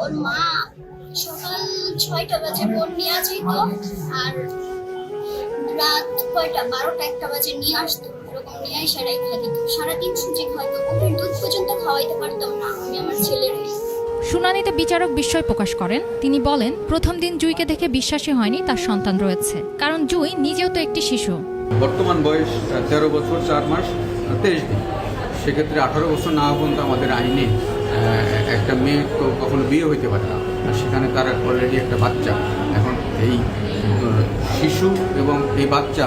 ওর মা সকাল 6টা বাজে বোন নিয়ে যেত, আর রাত 12টা 1টা বাজে নিয়ে আসতো। এরকম নিয়ে এসে রেখে দিত। সারাদিন সুজি খাইতো, ওদের দুধ পর্যন্ত খাওয়াইতে পারতাম না আমি আমার ছেলের। শুনানিতে বিচারক বিস্ময় প্রকাশ করেন। তিনি বলেন, প্রথম দিন জুঁইকে দেখে বিশ্বাসই হয়নি তার সন্তান রয়েছে, কারণ জুঁই নিজেও তো একটি শিশু। বর্তমান বয়স 13 বছর 4 মাস 23 দিন। সেক্ষেত্রে 18 বছর না পর্যন্ত আমাদের আইনে একটা মেয়ে তো কখনো বিয়ে হইতে পারে না, আর সেখানে তার অলরেডি একটা বাচ্চা। এখন এই শিশু এবং এই বাচ্চা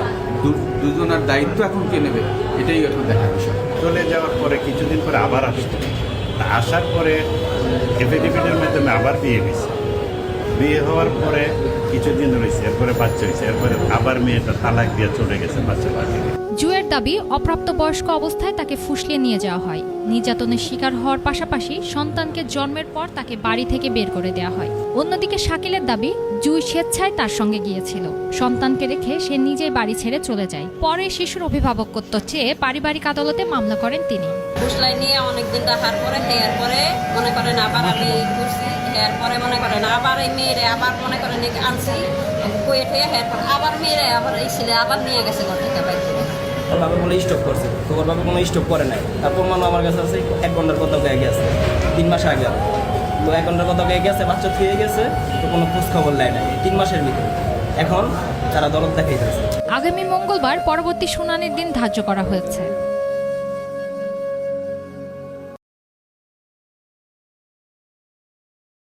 দুজনের দায়িত্ব এখন কে নেবে, এটাই এখন দেখার বিষয়। চলে যাওয়ার পরে কিছুদিন পরে আবার আসতো, আসার পরে এফিডেভিটের মাধ্যমে আবার বিয়ে হয়েছে। বিয়ে হওয়ার পরে কিছুদিন রয়েছে, এরপরে বাচ্চা হয়েছে, এরপরে আবার মেয়েটা তালাক দিয়ে চলে গেছে বাচ্চাটা। জুঁইয়ের দাবি, অপ্রাপ্তবয়স্ক অবস্থায় তাকে ফুসলিয়ে নিয়ে যাওয়া হয়। নির্যাতনের শিকার হওয়ার পাশাপাশি সন্তানকে জন্মের পর তাকে বাড়ি থেকে বের করে দেওয়া হয়। অন্যদিকে শাকিলের দাবি, জুঁই স্বেচ্ছায় তার সঙ্গে গিয়েছিল। সন্তানকে রেখে সে নিজেই বাড়ি ছেড়ে চলে যায়। পরে শিশুর অভিভাবকত্ব চেয়ে পারিবারিক আদালতে মামলা করেন তিনি। ফুসলাই নিয়ে অনেকদিন রাখার পরে হেয়ার পরে মনে করেন আবার আমি ঘুরছি, হেয়ার পরে মনে করেন আবার এই মেয়েরে আবার মনে করেন আনছি কুয়েট হয়ে, হেয়ার পরে আবার মেয়েরে আবার এই ছেলে আবার নিয়ে গেছে ঘর থেকে বাইরে। ওর বাবা বলে স্টপ করছে, তো ওর বাবা কোনো স্টপ করে নাই। তারপর মানে আমার কাছে আছে 1 ঘন্টার কথা হয়ে গেছে, 3 মাস আগে। তো 1 ঘন্টার কথা হয়ে গেছে, বাচ্চা থুয়ে গেছে, তো কোনো খোঁজ খবর নেয় নাই 3 মাসের ভিতরে। এখন তারা দরদ দেখাইতেছে। আগামী মঙ্গলবার পরবর্তী শুনানির দিন ধার্য করা হয়েছে।